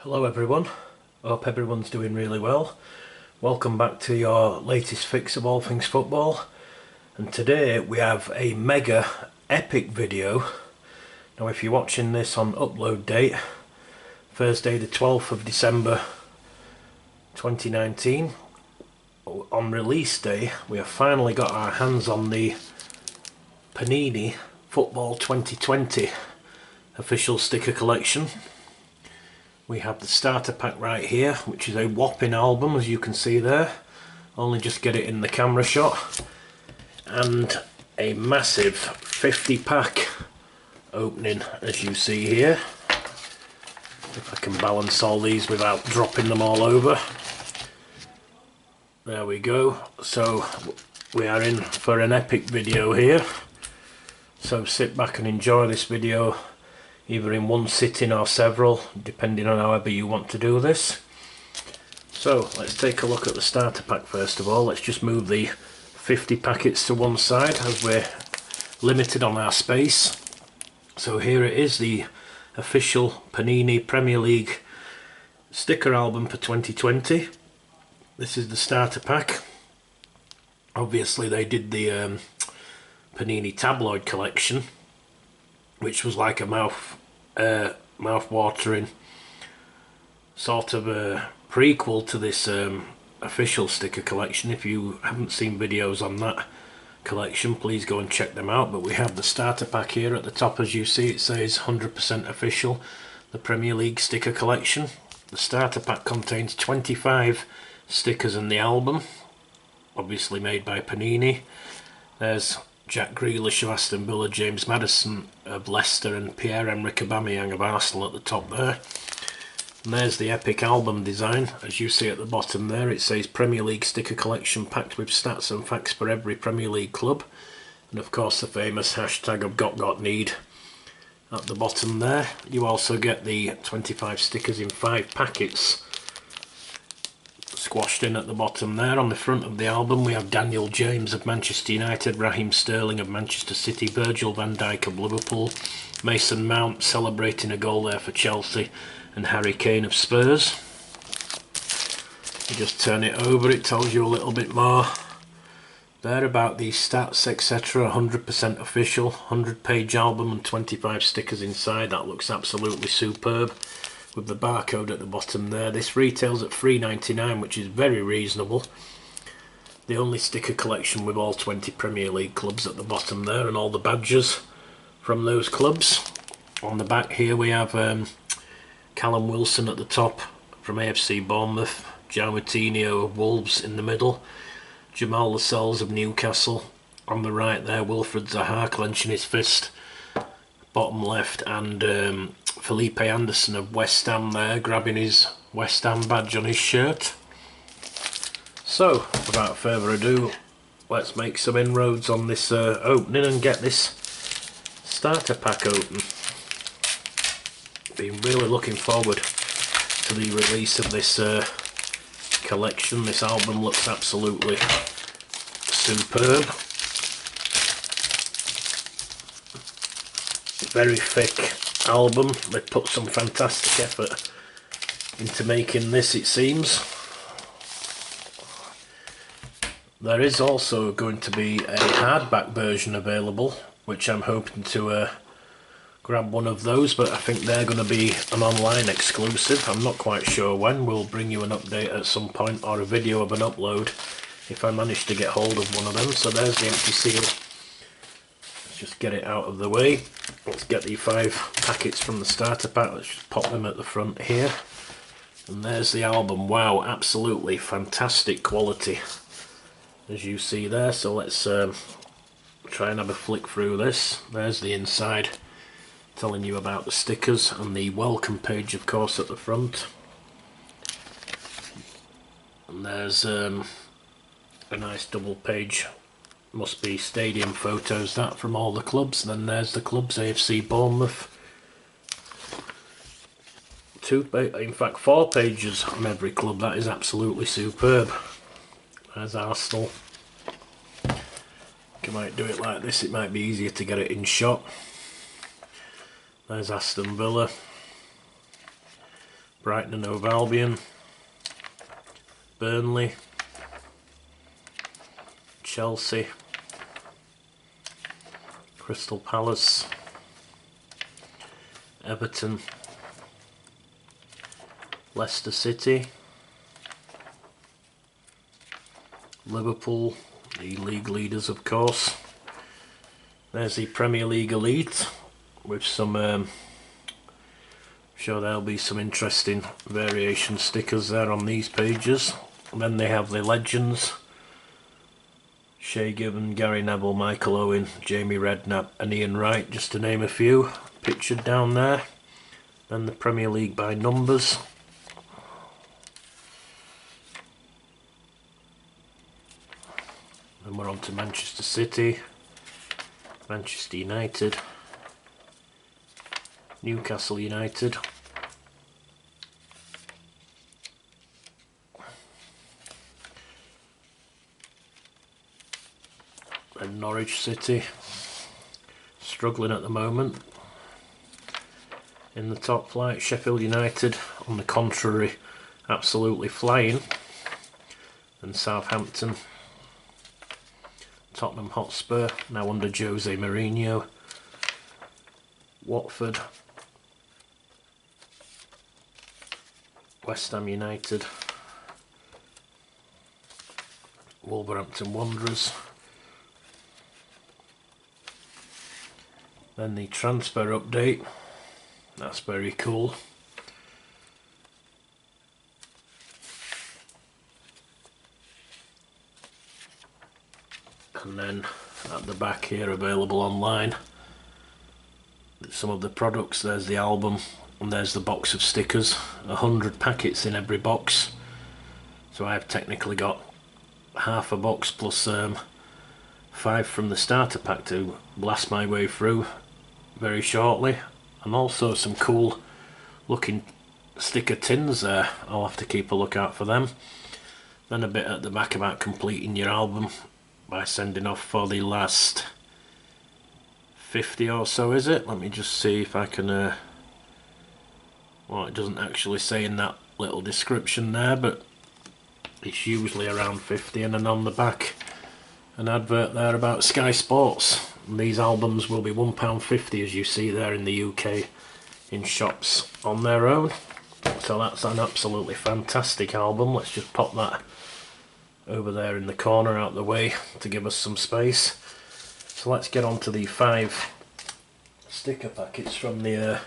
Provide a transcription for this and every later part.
Hello everyone, hope everyone's doing really well. Welcome back to your latest fix of all things football, and today we have a mega epic video. Now if you're watching this on upload date, Thursday the 12th of December 2019, on release day we have finally got our hands on the Panini Football 2020 official sticker collection. We have the starter pack right here, which is a whopping album, as you can see there. Only just get it in the camera shot. And a massive 50 pack opening, as you see here. If I can balance all these without dropping them all over. There we go. So we are in for an epic video here. So sit back and enjoy this video, either in one sitting or several, depending on however you want to do this. So let's take a look at the starter pack first of all. Let's just move the 50 packets to one side as we're limited on our space. So here it is, the official Panini Premier League sticker album for 2020. This is the starter pack. Obviously they did the Panini tabloid collection, which was like a mouth-watering sort of a prequel to this official sticker collection. If you haven't seen videos on that collection, please go and check them out. But we have the starter pack here at the top. As you see, it says 100% official, the Premier League sticker collection. The starter pack contains 25 stickers in the album, obviously made by Panini. There's Jack Grealish of Aston Villa, James Maddison of Leicester, and Pierre-Emerick Aubameyang of Arsenal at the top there. And there's the epic album design. As you see at the bottom there, it says Premier League sticker collection packed with stats and facts for every Premier League club. And of course the famous hashtag of got need at the bottom there. You also get the 25 stickers in 5 packets squashed in at the bottom there. On the front of the album we have Daniel James of Manchester United, Raheem Sterling of Manchester City, Virgil van Dijk of Liverpool, Mason Mount celebrating a goal there for Chelsea, and Harry Kane of Spurs. You just turn it over, it tells you a little bit more there about these stats, etc. 100% official, 100-page album and 25 stickers inside. That looks absolutely superb, with the barcode at the bottom there. This retails at $3.99, which is very reasonable. The only sticker collection with all 20 Premier League clubs at the bottom there, and all the badges from those clubs. On the back here we have Callum Wilson at the top from AFC Bournemouth, João Moutinho of Wolves in the middle, Jamal Lascelles of Newcastle on the right there, Wilfred Zaha clenching his fist bottom left, and Felipe Anderson of West Ham there, grabbing his West Ham badge on his shirt. So, without further ado, let's make some inroads on this opening and get this starter pack open. Been really looking forward to the release of this collection. This album looks absolutely superb. Very thick album. They put some fantastic effort into making this, it seems. There is also going to be a hardback version available, which I'm hoping to grab one of those, but I think they're going to be an online exclusive. I'm not quite sure when. We'll bring you an update at some point, or a video of an upload if I manage to get hold of one of them. So there's the empty seal. Let's just get it out of the way. Let's get the 5 packets from the starter pack. Let's just pop them at the front here. And there's the album. Wow, absolutely fantastic quality, as you see there. So let's try and have a flick through this. There's the inside, telling you about the stickers, and the welcome page of course at the front. And there's a nice double page, must be stadium photos that, from all the clubs. And then there's the clubs, AFC Bournemouth. 4 pages on every club. That is absolutely superb. There's Arsenal. You might do it like this, it might be easier to get it in shot. There's Aston Villa. Brighton and Hove Albion, Burnley, Chelsea, Crystal Palace, Everton, Leicester City, Liverpool, the league leaders of course. There's the Premier League Elite with some sure there'll be some interesting variation stickers there on these pages. And then they have the Legends, Shay Given, Gary Neville, Michael Owen, Jamie Redknapp and Ian Wright, just to name a few, pictured down there. Then the Premier League by numbers. Then we're on to Manchester City, Manchester United, Newcastle United, and Norwich City, struggling at the moment. In the top flight, Sheffield United, on the contrary, absolutely flying, and Southampton, Tottenham Hotspur, now under Jose Mourinho, Watford, West Ham United, Wolverhampton Wanderers. Then the transfer update, that's very cool. And then at the back here, available online, some of the products. There's the album and there's the box of stickers, 100 packets in every box, so I've technically got half a box plus 5 from the starter pack to blast my way through very shortly. And also some cool looking sticker tins there, I'll have to keep a lookout for them. Then a bit at the back about completing your album by sending off for the last 50 or so, is it? Let me just see if I can well, it doesn't actually say in that little description there, but it's usually around 50. And then on the back an advert there about Sky Sports. And these albums will be £1.50 as you see there in the UK in shops on their own. So that's an absolutely fantastic album. Let's just pop that over there in the corner out the way to give us some space. So let's get on to the 5 sticker packets from the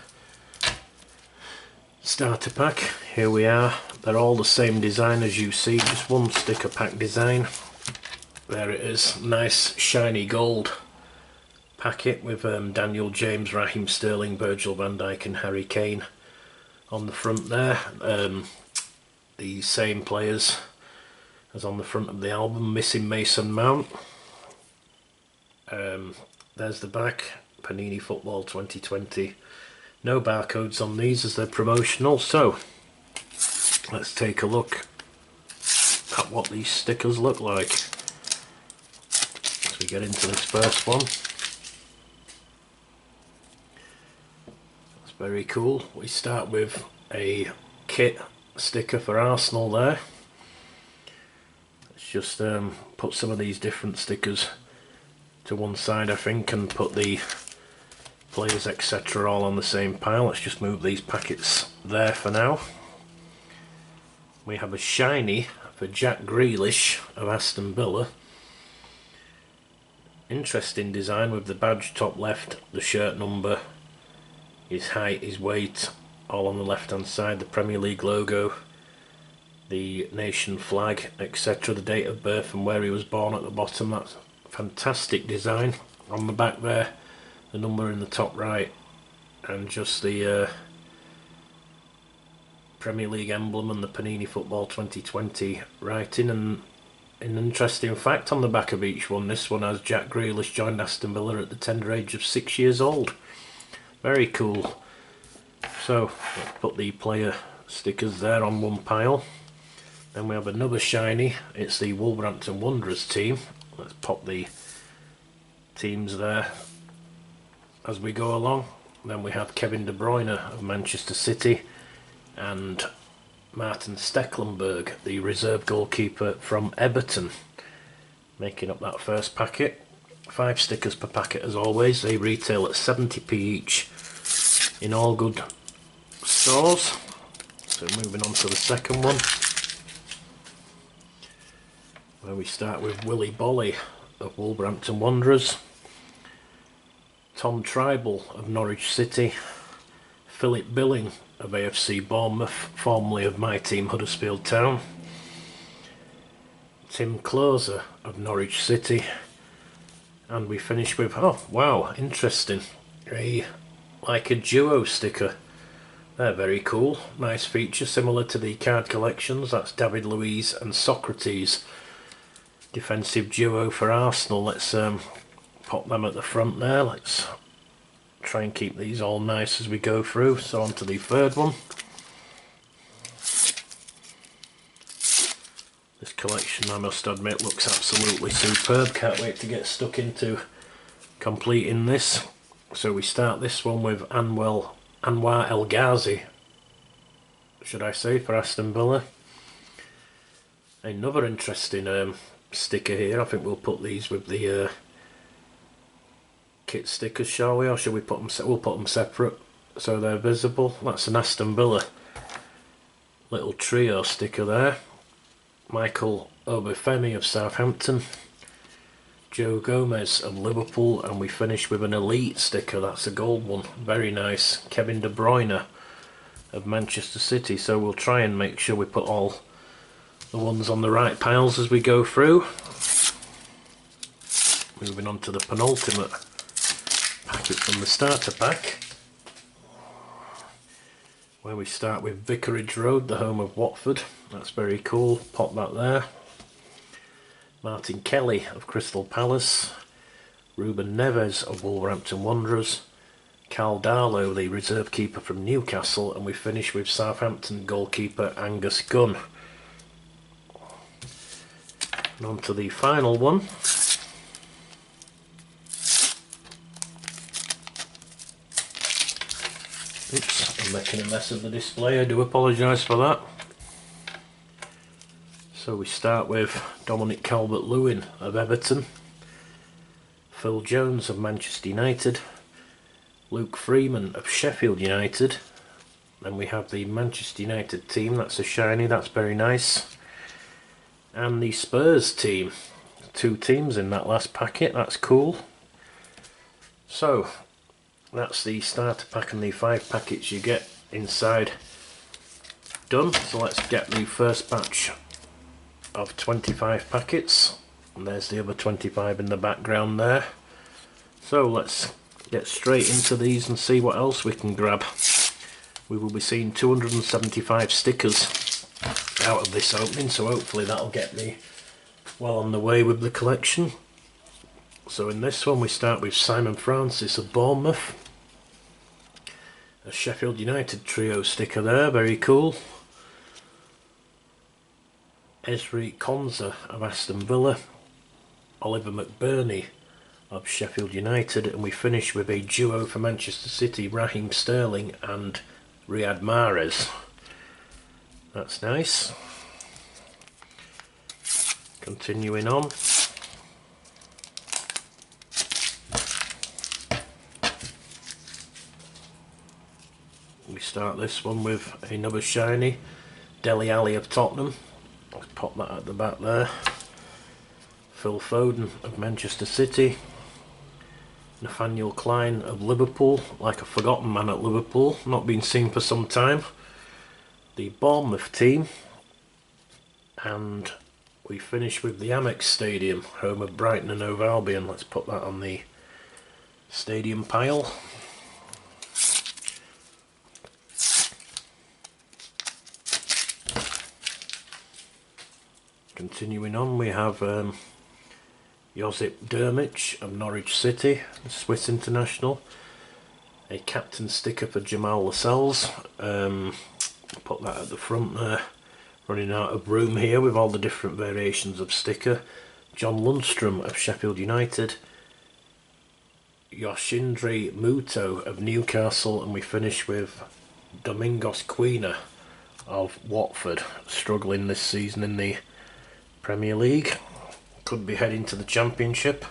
starter pack. Here we are. They're all the same design as you see, just one sticker pack design. There it is, nice shiny gold packet with Daniel James, Raheem Sterling, Virgil van Dijk and Harry Kane on the front there. The same players as on the front of the album, missing Mason Mount. There's the back, Panini Football 2020. No barcodes on these as they're promotional, so let's take a look at what these stickers look like as we get into this first one. That's very cool. We start with a kit sticker for Arsenal there. Let's just put some of these different stickers to one side, I think, and put the players etc all on the same pile. Let's just move these packets there for now. We have a shiny for Jack Grealish of Aston Villa. Interesting design with the badge top left, the shirt number, his height, his weight, all on the left hand side, the Premier League logo, the nation flag etc, the date of birth and where he was born at the bottom. That's fantastic design. On the back there, the number in the top right, and just the Premier League emblem and the Panini Football 2020 writing. And an interesting fact on the back of each one, this one has Jack Grealish joined Aston Villa at the tender age of 6 years old. Very cool. So let's put the player stickers there on one pile. Then we have another shiny, it's the Wolverhampton Wanderers team. Let's pop the teams there as we go along. Then we have Kevin De Bruyne of Manchester City, and Martin Stecklenburg, the reserve goalkeeper from Everton, making up that first packet. 5 stickers per packet as always. They retail at 70p each in all good stores. So moving on to the second one, where we start with Willie Bolly of Wolverhampton Wanderers, Tom Tribal of Norwich City, Philip Billing of AFC Bournemouth, formerly of my team Huddersfield Town, Tim Closer of Norwich City, and we finish with, oh wow, interesting, like a duo sticker. They're very cool, nice feature, similar to the card collections. That's David Luiz and Socrates, defensive duo for Arsenal. Let's pop them at the front there. Let's try and keep these all nice as we go through. So on to the third one. This collection, I must admit, looks absolutely superb. Can't wait to get stuck into completing this. So we start this one with Anwar El Ghazi, should I say, for Aston Villa. Another interesting sticker here. I think we'll put these with the kit stickers, shall we? Or should we put them? We'll put them separate so they're visible. That's an Aston Villa little trio sticker there. Michael Obafemi of Southampton, Joe Gomez of Liverpool, and we finish with an elite sticker. That's a gold one, very nice. Kevin De Bruyne of Manchester City. So we'll try and make sure we put all the ones on the right piles as we go through. Moving on to the penultimate packet from the starter pack, where we start with Vicarage Road, the home of Watford. That's very cool, pop that there. Martin Kelly of Crystal Palace, Ruben Neves of Wolverhampton Wanderers, Carl Darlow, the reserve keeper from Newcastle, and we finish with Southampton goalkeeper Angus Gunn. And on to the final one. Oops, I'm making a mess of the display, I do apologise for that. So we start with Dominic Calvert-Lewin of Everton, Phil Jones of Manchester United, Luke Freeman of Sheffield United. Then we have the Manchester United team, that's a shiny, that's very nice. And the Spurs team, 2 teams in that last packet, that's cool. So that's the starter pack and the 5 packets you get inside done. So let's get the first batch of 25 packets, and there's the other 25 in the background there. So let's get straight into these and see what else we can grab. We will be seeing 275 stickers out of this opening, so hopefully that'll get me well on the way with the collection. So in this one we start with Simon Francis of Bournemouth, a Sheffield United trio sticker there, very cool. Esri Konza of Aston Villa, Oliver McBurney of Sheffield United, and we finish with a duo for Manchester City, Raheem Sterling and Riyad Mahrez. That's nice. Continuing on. We start this one with another shiny, Dele Alli of Tottenham. Let's pop that at the back there. Phil Foden of Manchester City, Nathaniel Klein of Liverpool, like a forgotten man at Liverpool, not been seen for some time. The Bournemouth team, and we finish with the Amex Stadium, home of Brighton and Hove Albion. Let's put that on the stadium pile. Continuing on, we have Josip Drmic of Norwich City, Swiss international. A captain sticker for Jamal Lascelles. Put that at the front there. Running out of room here with all the different variations of sticker. John Lundstrom of Sheffield United, Yoshindri Muto of Newcastle, and we finish with Domingos Quina of Watford, struggling this season in the Premier League. Could be heading to the Championship.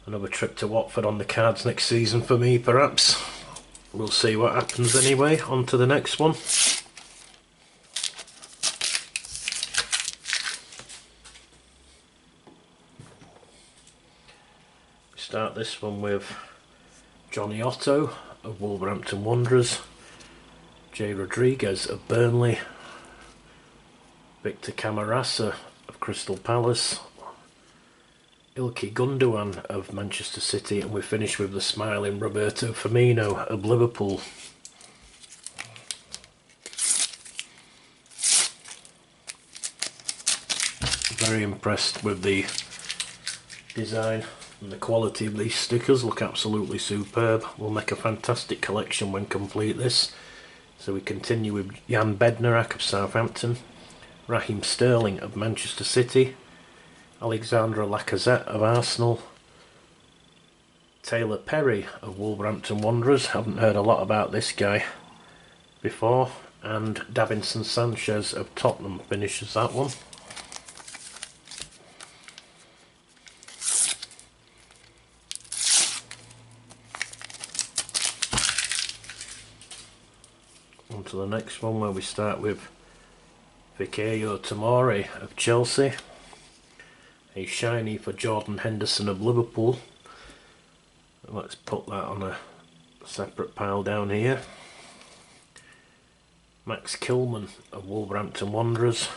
Another trip to Watford on the cards next season for me, perhaps. We'll see what happens anyway. On to the next one. Start this one with Johnny Otto of Wolverhampton Wanderers, Jay Rodriguez of Burnley, Victor Camarasa of Crystal Palace, Ilkay Gundogan of Manchester City, and we finish with the smiling Roberto Firmino of Liverpool. Very impressed with the design and the quality of these stickers. Look absolutely superb. We'll make a fantastic collection when complete this. So we continue with Jan Bednarek of Southampton, Raheem Sterling of Manchester City, Alexandre Lacazette of Arsenal, Taylor Perry of Wolverhampton Wanderers, haven't heard a lot about this guy before, and Davinson Sanchez of Tottenham finishes that one. On to the next one, where we start with Fikayo Tomori of Chelsea, a shiny for Jordan Henderson of Liverpool. Let's put that on a separate pile down here. Max Kilman of Wolverhampton Wanderers,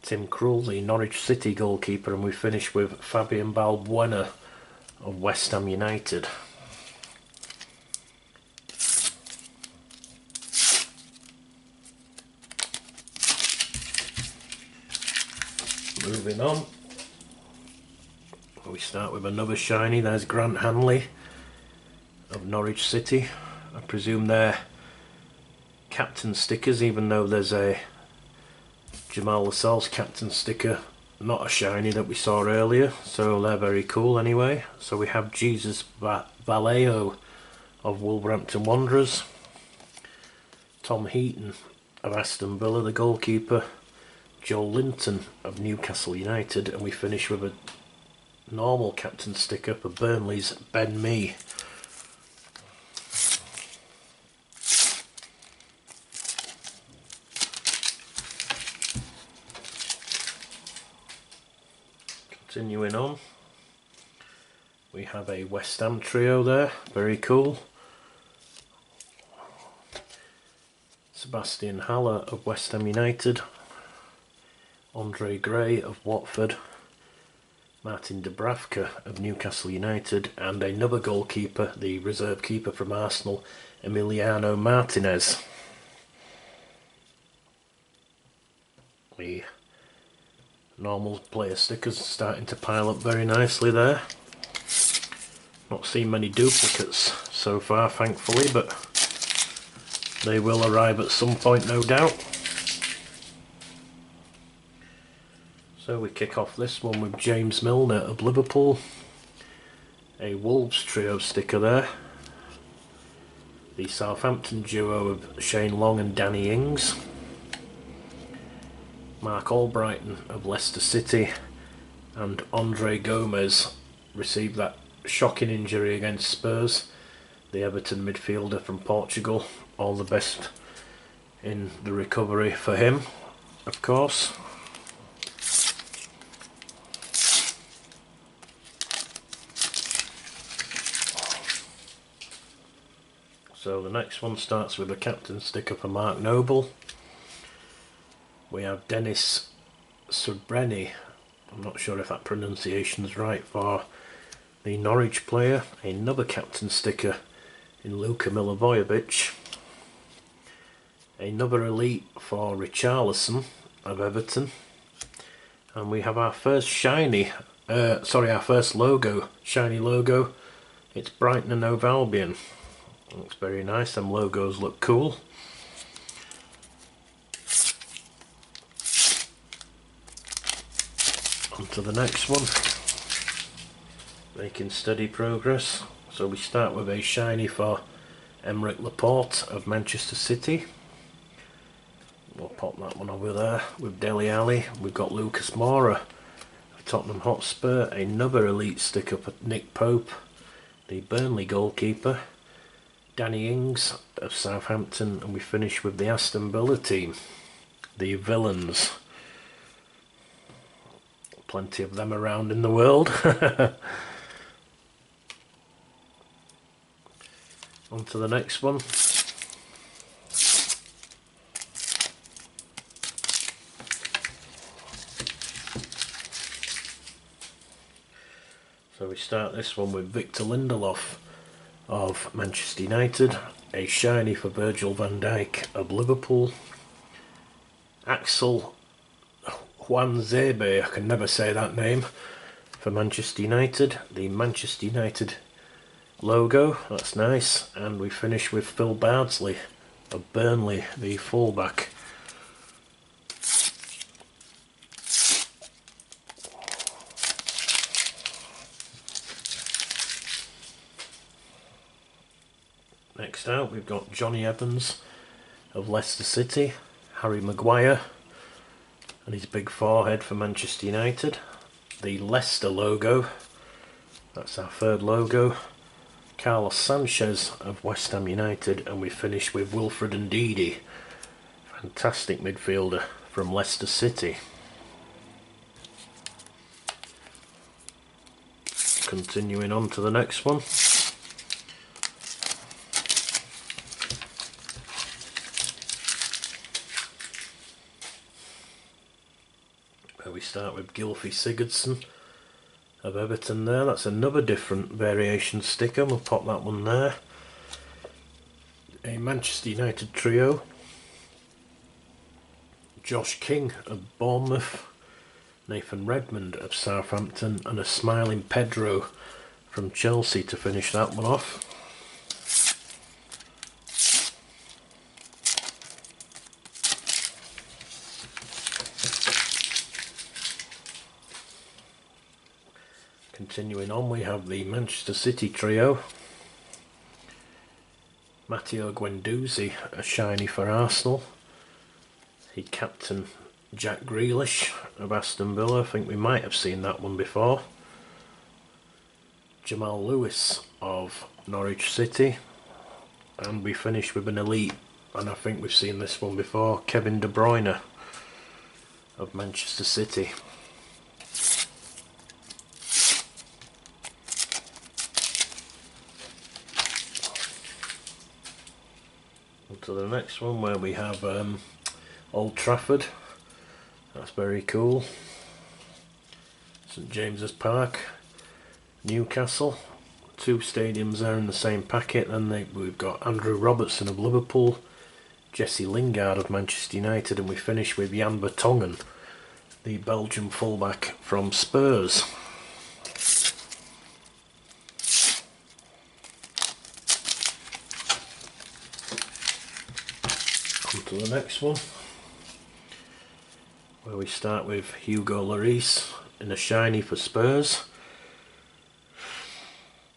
Tim Krul, the Norwich City goalkeeper, and we finish with Fabian Balbuena of West Ham United. Moving on, we start with another shiny. There's Grant Hanley of Norwich City. I presume they're captain stickers, even though there's a Jamal Lascelles captain sticker, not a shiny, that we saw earlier, so they're very cool anyway. So we have Jesus Vallejo of Wolverhampton Wanderers, Tom Heaton of Aston Villa, the goalkeeper, Joe Linton of Newcastle United, and we finish with a normal captain sticker for Burnley's Ben Mee. Continuing on, we have a West Ham trio there, very cool. Sebastian Haller of West Ham United, Andre Gray of Watford, Martin Dubravka of Newcastle United, and another goalkeeper, the reserve keeper from Arsenal, Emiliano Martinez. The normal player stickers starting to pile up very nicely there. Not seen many duplicates so far, thankfully, but they will arrive at some point, no doubt. So we kick off this one with James Milner of Liverpool, a Wolves trio sticker there, the Southampton duo of Shane Long and Danny Ings, Mark Albrighton of Leicester City, and Andre Gomez received that shocking injury against Spurs, the Everton midfielder from Portugal. All the best in the recovery for him, of course. So the next one starts with a captain sticker for Mark Noble. We have Dennis Subreni, I'm not sure if that pronunciation is right, for the Norwich player. Another captain sticker in Luka Milivojevic. Another elite for Richarlison of Everton. And we have our first shiny, our first logo, shiny logo. It's Brighton and Hove Albion. Looks very nice, them logos look cool. On to the next one. Making steady progress. So we start with a shiny for Emerick Laporte of Manchester City, We'll pop that one over there. With Dele Alli, we've got Lucas Moura of Tottenham Hotspur, another elite sticker for Nick Pope, the Burnley goalkeeper, Danny Ings of Southampton, and we finish with the Aston Villa team, the Villains. Plenty of them around in the world. On to the next one. So we start this one with Victor Lindelof of Manchester United, a shiny for Virgil van Dijk of Liverpool, Axel Juanzebe, I can never say that name, for Manchester United, the Manchester United logo, that's nice, and we finish with Phil Bardsley of Burnley, the fullback. Next out we've got Johnny Evans of Leicester City, Harry Maguire and his big forehead for Manchester United, the Leicester logo, that's our third logo, Carlos Sanchez of West Ham United, and we finish with Wilfred Ndidi, fantastic midfielder from Leicester City. Continuing on to the next one. We start with Gylfi Sigurdsson of Everton there. That's another different variation sticker. We'll pop that one there. A Manchester United trio. Josh King of Bournemouth, Nathan Redmond of Southampton, and a smiling Pedro from Chelsea to finish that one off. Continuing on, we have the Manchester City trio. Matteo Guendouzi, a shiny for Arsenal. He captain Jack Grealish of Aston Villa. I think we might have seen that one before. Jamal Lewis of Norwich City. And we finish with an elite, and I think we've seen this one before, Kevin De Bruyne of Manchester City. To the next one where we have Old Trafford, that's very cool, St James's Park, Newcastle, two stadiums there in the same packet. Then we've got Andrew Robertson of Liverpool, Jesse Lingard of Manchester United, and we finish with Jan Vertonghen, the Belgian fullback from Spurs. To the next one, where we start with Hugo Lloris in a shiny for Spurs.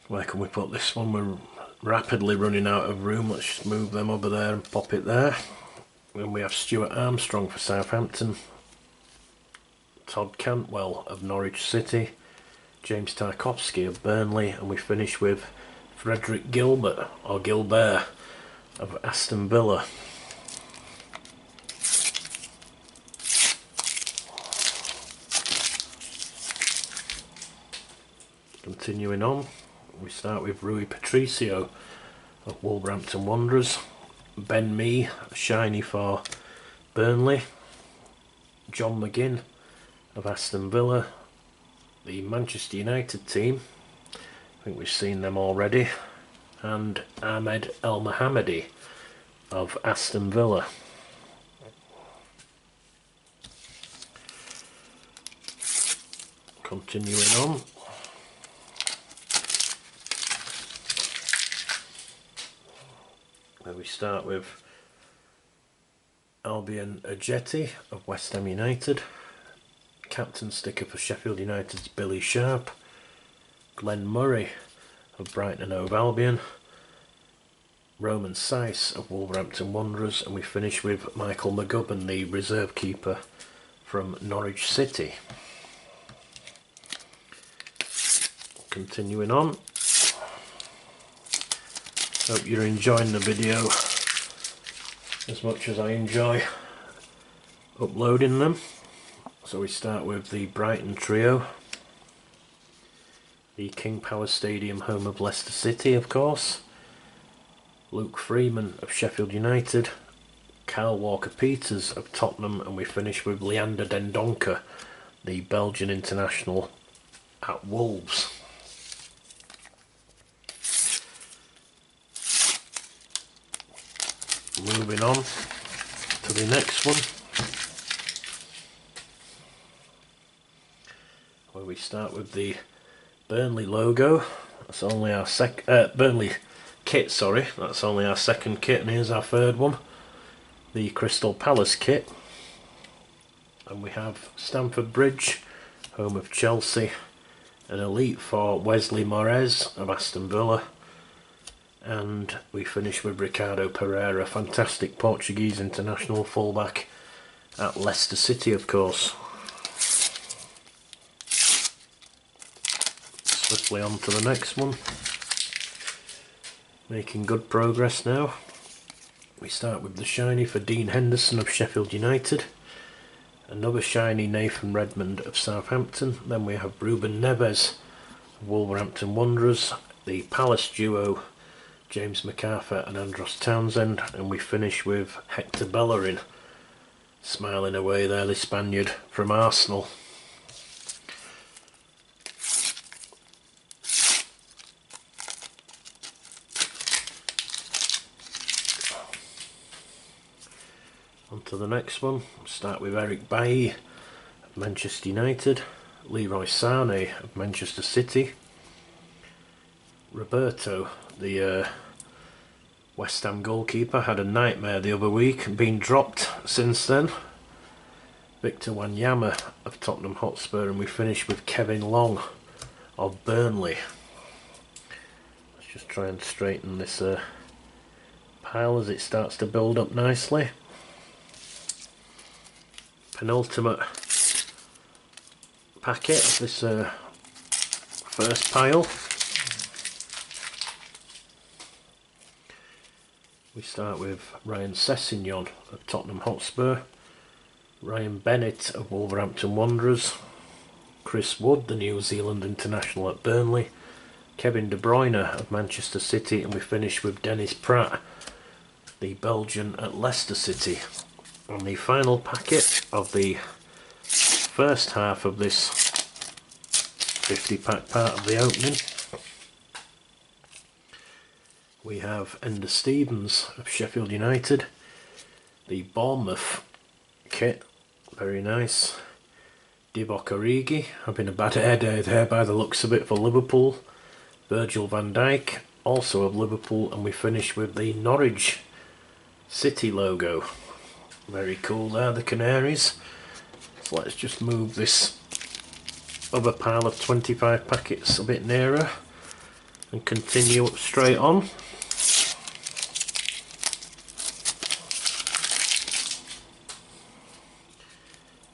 Where can we put this one? We're rapidly running out of room. Let's just move them over there and pop it there. Then we have Stuart Armstrong for Southampton, Todd Cantwell of Norwich City, James Tarkowski of Burnley, and we finish with Frederick Gilbert, or Gilbert, of Aston Villa. Continuing on, we start with Rui Patricio of Wolverhampton Wanderers, Ben Mee, shiny for Burnley, John McGinn of Aston Villa, the Manchester United team, I think we've seen them already, and Ahmed El Mohammadi of Aston Villa. Continuing on, we start with Albion Ajeti of West Ham United, captain sticker for Sheffield United's Billy Sharp, Glenn Murray of Brighton and Hove Albion, Roman Seiss of Wolverhampton Wanderers, and we finish with Michael McGovern, the reserve keeper from Norwich City. Continuing on, hope you're enjoying the video as much as I enjoy uploading them. So we start with the Brighton trio, the King Power Stadium, home of Leicester City, of course, Luke Freeman of Sheffield United, Kyle Walker-Peters of Tottenham, and we finish with Leander Dendoncker, the Belgian international at Wolves. Moving on to the next one, where we start with the Burnley logo. That's only our Burnley kit, sorry, that's only our second kit, and here's our third one, the Crystal Palace kit. And we have Stamford Bridge, home of Chelsea, an elite for Wesley Moraes of Aston Villa, and we finish with Ricardo Pereira, fantastic Portuguese international fullback at Leicester City, of course. Swiftly on to the next one. Making good progress now. We start with the shiny for Dean Henderson of Sheffield United, another shiny Nathan Redmond of Southampton, then we have Ruben Neves of Wolverhampton Wanderers, the Palace duo James MacArthur and Andros Townsend, and we finish with Hector Bellerin, smiling away there, the Spaniard from Arsenal. On to the next one. Start with Eric Bailly of Manchester United, Leroy Sané of Manchester City, Roberto, the West Ham goalkeeper, had a nightmare the other week and been dropped since then, Victor Wanyama of Tottenham Hotspur, and we finish with Kevin Long of Burnley. Let's just try and straighten this pile as it starts to build up nicely. Penultimate packet of this first pile. We start with Ryan Sessegnon of Tottenham Hotspur, Ryan Bennett of Wolverhampton Wanderers, Chris Wood, the New Zealand international at Burnley, Kevin De Bruyne of Manchester City, and we finish with Dennis Pratt, the Belgian at Leicester City. And the final packet of the first half of this 50-pack part of the opening, we have Ender Stevens of Sheffield United, the Bournemouth kit, very nice, Divock Origi, having a bad hair day there by the looks of it for Liverpool, Virgil van Dijk, also of Liverpool, and we finish with the Norwich City logo. Very cool there, the Canaries. So let's just move this other pile of 25 packets a bit nearer and continue up straight on.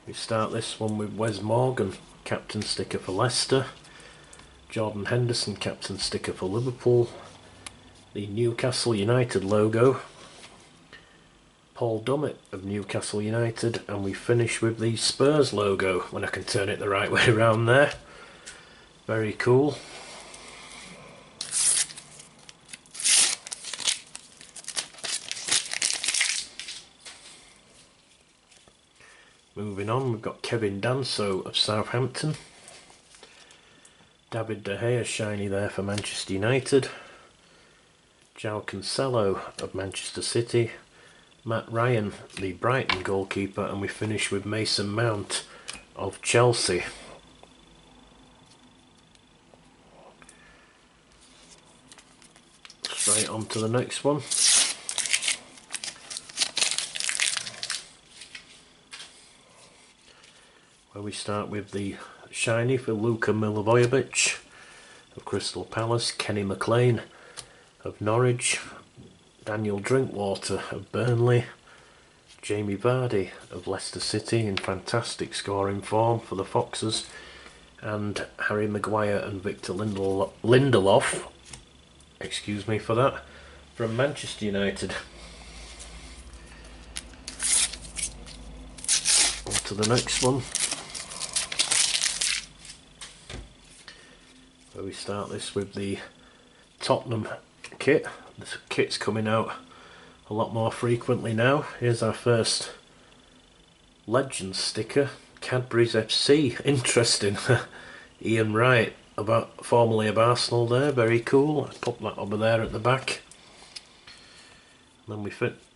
We start this one with Wes Morgan, captain sticker for Leicester, Jordan Henderson, captain sticker for Liverpool, the Newcastle United logo, Paul Dummett of Newcastle United, and we finish with the Spurs logo, when I can turn it the right way around there. Very cool. Moving on, we've got Kevin Danso of Southampton, David De Gea shiny there for Manchester United, João Cancelo of Manchester City, Matt Ryan, the Brighton goalkeeper, and we finish with Mason Mount of Chelsea. Straight on to the next one. Where we start with the shiny for Luka Milivojevic of Crystal Palace, Kenny McLean of Norwich, Daniel Drinkwater of Burnley, Jamie Vardy of Leicester City in fantastic scoring form for the Foxes, and Harry Maguire and Victor Lindelof, excuse me for that, from Manchester United. On to the next one, where we start this with the Tottenham kit. The kit's coming out a lot more frequently now. Here's our first Legends sticker, Cadbury's FC. Interesting. Ian Wright, formerly of Arsenal there, very cool. Let's pop that over there at the back. And then we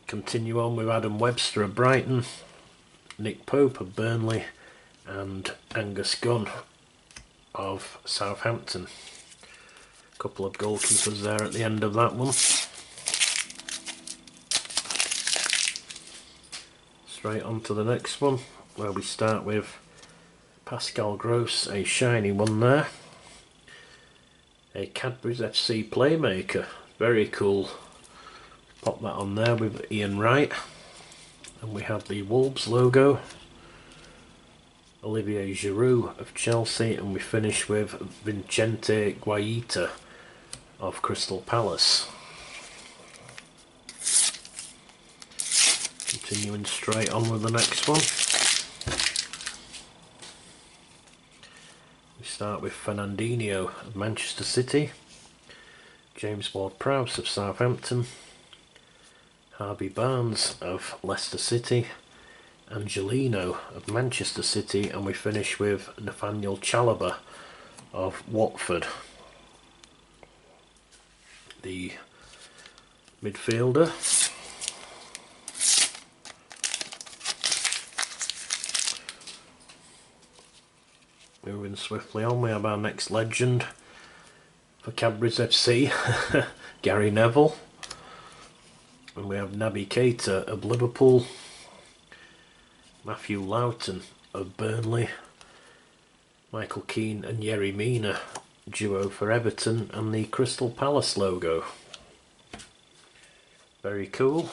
continue on with Adam Webster of Brighton, Nick Pope of Burnley, and Angus Gunn of Southampton. A couple of goalkeepers there at the end of that one. Straight on to the next one, where we start with Pascal Gross, a shiny one there. A Cadbury's FC Playmaker, very cool. Pop that on there with Ian Wright. And we have the Wolves logo, Olivier Giroud of Chelsea, and we finish with Vicente Guaita of Crystal Palace. Continuing straight on with the next one. We start with Fernandinho of Manchester City, James Ward-Prowse of Southampton, Harvey Barnes of Leicester City, Angelino of Manchester City, and we finish with Nathaniel Chalobah of Watford. The midfielder, moving swiftly on, we have our next legend for Cadbury's FC, Gary Neville. And we have Naby Keita of Liverpool, Matthew Loughton of Burnley, Michael Keane and Yerry Mina, duo for Everton, and the Crystal Palace logo. Very cool.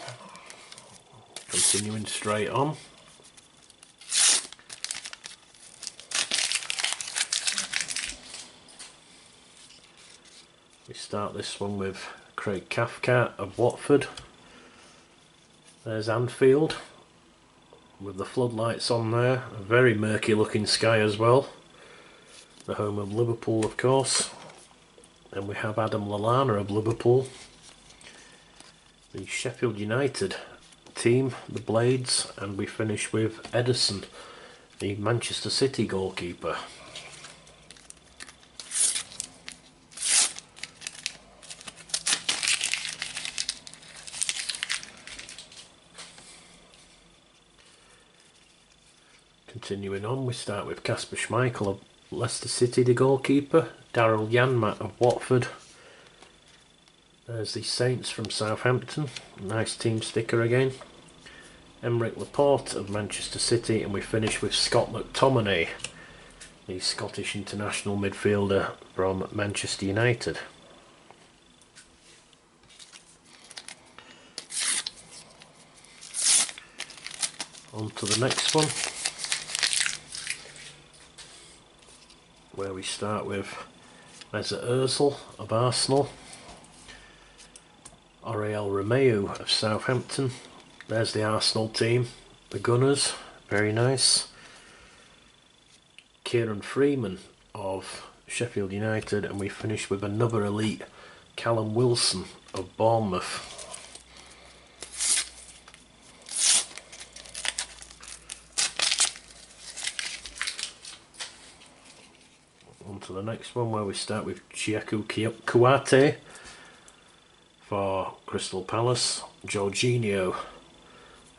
Continuing straight on. We start this one with Craig Cathcart of Watford. There's Anfield with the floodlights on there, a very murky looking sky as well. The home of Liverpool, of course. And we have Adam Lallana of Liverpool. The Sheffield United team, the Blades, and we finish with Ederson, the Manchester City goalkeeper. Continuing on, we start with Kasper Schmeichel of Leicester City, the goalkeeper, Daryl Janmaat of Watford. There's the Saints from Southampton, nice team sticker again. Emerick Laporte of Manchester City, and we finish with Scott McTominay, the Scottish international midfielder from Manchester United. On to the next one, where we start with Mesut Ozil of Arsenal, Oriol Romeu of Southampton. There's the Arsenal team, the Gunners, very nice. Kieran Freeman of Sheffield United, and we finish with another elite, Callum Wilson of Bournemouth. On to the next one, where we start with Cheikhou Kouyaté for Crystal Palace, Jorginho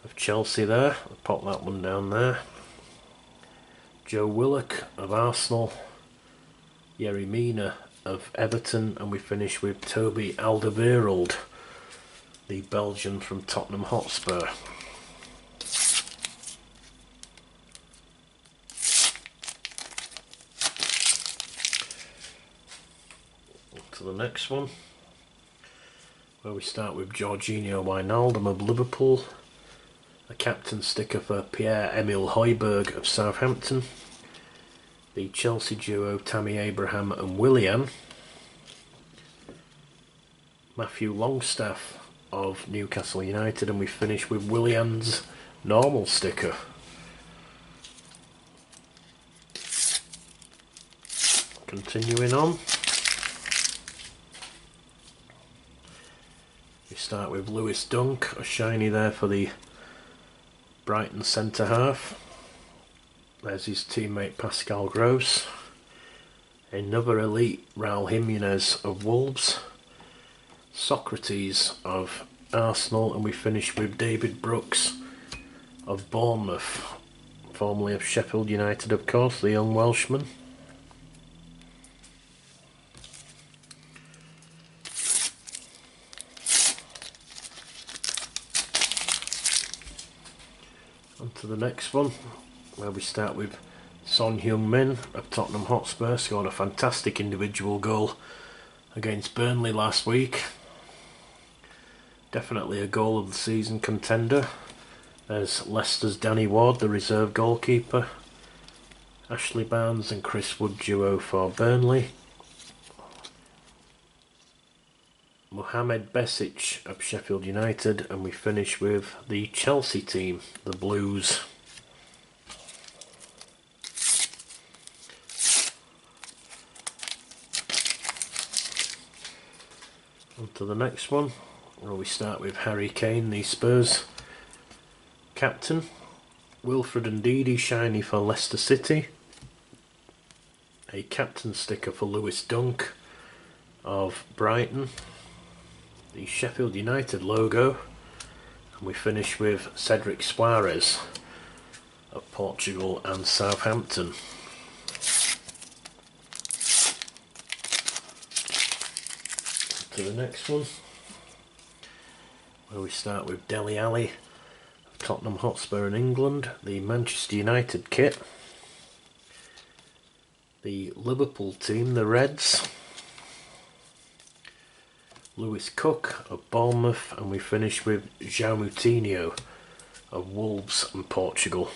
of Chelsea there, I'll pop that one down there. Joe Willock of Arsenal, Yerry Mina of Everton, and we finish with Toby Alderweireld, the Belgian from Tottenham Hotspur. To the next one, where we start with Jorginho Wijnaldum of Liverpool, a captain sticker for Pierre-Emile Højbjerg of Southampton, the Chelsea duo Tammy Abraham and Willian, Matthew Longstaff of Newcastle United, and we finish with Willian's normal sticker. Continuing on, we start with Lewis Dunk, a shiny there for the Brighton centre half. There's his teammate Pascal Gross. Another elite, Raul Jimenez of Wolves. Socrates of Arsenal, and we finish with David Brooks of Bournemouth, formerly of Sheffield United, of course, the young Welshman. On to the next one, where we start with Son Heung-min of Tottenham Hotspur. Scored a fantastic individual goal against Burnley last week. Definitely a goal of the season contender. There's Leicester's Danny Ward, the reserve goalkeeper. Ashley Barnes and Chris Wood duo for Burnley. Mohamed Besic of Sheffield United, and we finish with the Chelsea team, the Blues. On to the next one, where we start with Harry Kane, the Spurs captain. Wilfred Ndidi shiny for Leicester City. A captain sticker for Lewis Dunk of Brighton. The Sheffield United logo, and we finish with Cedric Soares of Portugal and Southampton. To the next one, where we start with Dele Alli of Tottenham Hotspur in England, the Manchester United kit, the Liverpool team, the Reds, Lewis Cook of Bournemouth, and we finish with João Moutinho of Wolves and Portugal.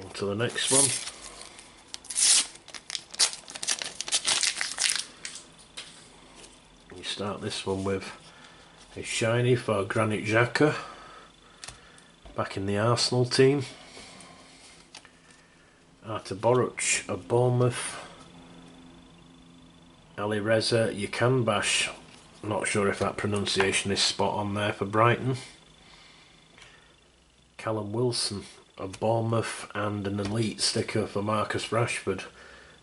On to the next one. We start this one with a shiny for Granit Xhaka, back in the Arsenal team. Artur Boruc of Bournemouth. Ali Reza Yakanbash, not sure if that pronunciation is spot on there, for Brighton. Callum Wilson of Bournemouth, and an elite sticker for Marcus Rashford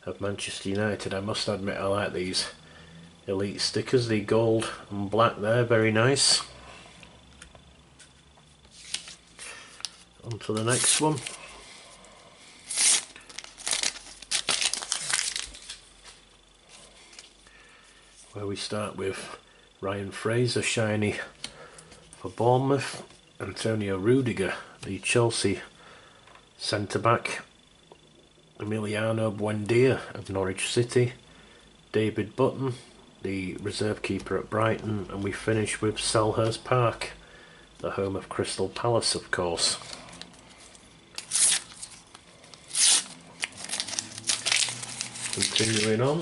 of Manchester United. I must admit, I like these elite stickers, the gold and black there, very nice. On to the next one. Where we start with Ryan Fraser shiny for Bournemouth, Antonio Rudiger, the Chelsea centre-back, Emiliano Buendia of Norwich City, David Button, the reserve keeper at Brighton, and we finish with Selhurst Park, the home of Crystal Palace, of course. Continuing on,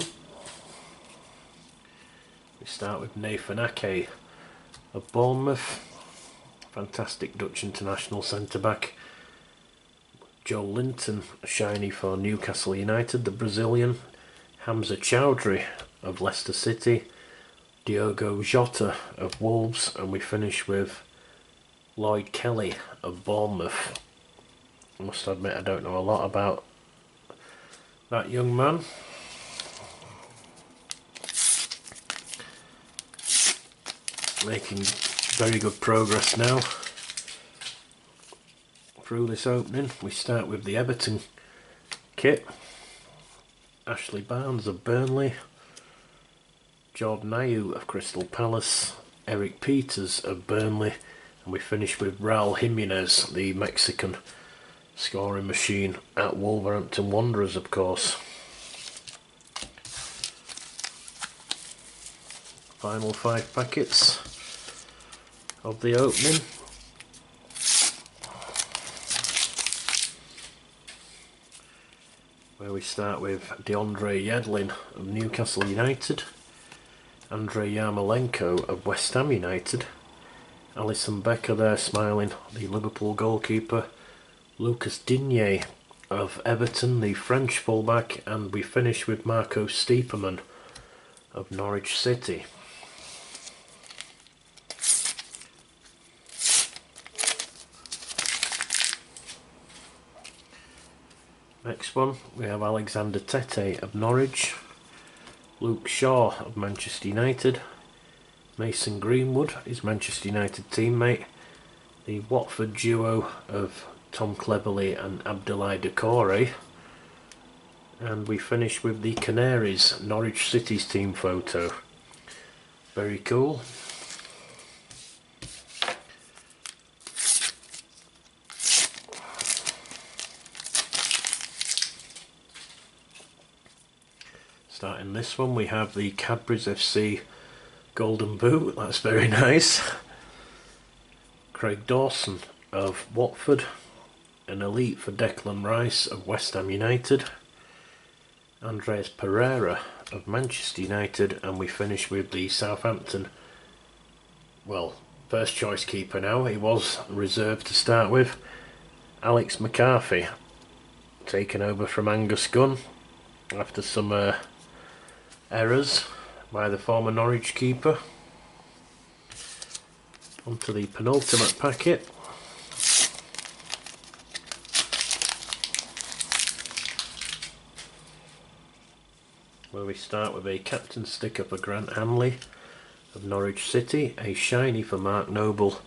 we start with Nathan Ake of Bournemouth, fantastic Dutch international centre-back. Joe Linton, shiny for Newcastle United, the Brazilian. Hamza Chowdhury of Leicester City. Diogo Jota of Wolves, and we finish with Lloyd Kelly of Bournemouth. I must admit, I don't know a lot about that young man. Making very good progress now through this opening. We start with the Everton kit. Ashley Barnes of Burnley, Jordan Ayew of Crystal Palace, Eric Peters of Burnley, and we finish with Raul Jimenez, the Mexican scoring machine at Wolverhampton Wanderers, of course. Final 5 packets of the opening. Where we start with DeAndre Yedlin of Newcastle United, Andrei Yarmolenko of West Ham United, Alisson Becker there smiling, the Liverpool goalkeeper, Lucas Digne of Everton, the French fullback, and we finish with Marco Stiepermann of Norwich City. Next one, we have Alexander Tete of Norwich, Luke Shaw of Manchester United, Mason Greenwood, his Manchester United teammate, the Watford duo of Tom Cleverley and Abdoulaye Doucouré, and we finish with the Canaries, Norwich City's team photo. Very cool. Starting this one, we have the Cadbury's FC Golden Boot, that's very nice. Craig Dawson of Watford, an elite for Declan Rice of West Ham United, Andreas Pereira of Manchester United, and we finish with the Southampton, well, first choice keeper now, he was reserved to start with, Alex McCarthy, taken over from Angus Gunn after some errors by the former Norwich keeper. Onto the penultimate packet. Where we start with a captain sticker for Grant Hanley of Norwich City, a shiny for Mark Noble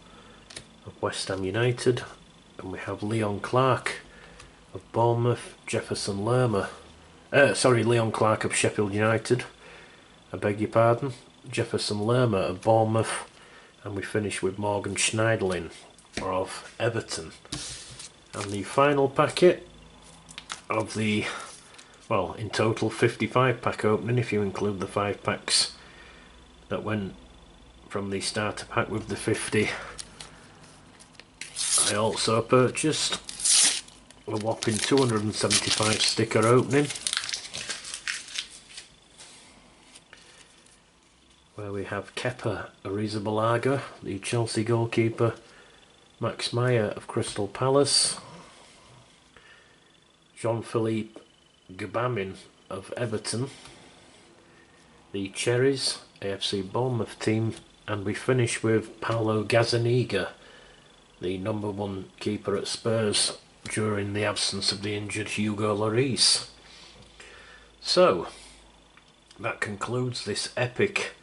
of West Ham United, and we have Leon Clark of Bournemouth, Jefferson Lerma, Leon Clark of Sheffield United, I beg your pardon, Jefferson Lerma of Bournemouth, and we finish with Morgan Schneiderlin of Everton. And the final packet of the, well, in total 55 pack opening if you include the 5 packs that went from the starter pack with the 50. I also purchased a whopping 275 sticker opening, where we have Kepa Arrizabalaga, the Chelsea goalkeeper, Max Meyer of Crystal Palace, Jean-Philippe Gbamin of Everton, the Cherries, AFC Bournemouth team, and we finish with Paulo Gazzaniga, the #1 keeper at Spurs during the absence of the injured Hugo Lloris. So, that concludes this epic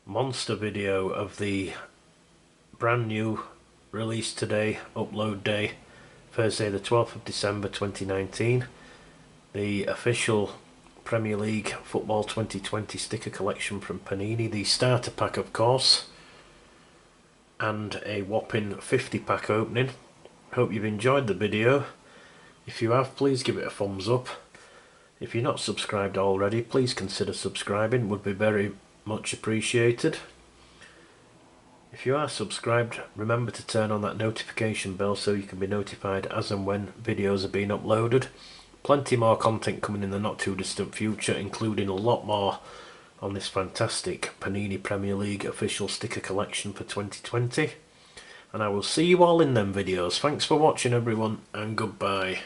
monster video of the brand new release today, upload day, Thursday the 12th of December 2019, the official Premier League Football 2020 sticker collection from Panini, the starter pack of course, and a whopping 50 pack opening. Hope you've enjoyed the video. If you have, please give it a thumbs up. If you're not subscribed already, please consider subscribing, would be very much appreciated. If you are subscribed, remember to turn on that notification bell so you can be notified as and when videos are being uploaded. Plenty more content coming in the not too distant future, including a lot more on this fantastic Panini Premier League official sticker collection for 2020. And I will see you all in them videos. Thanks for watching everyone, and goodbye.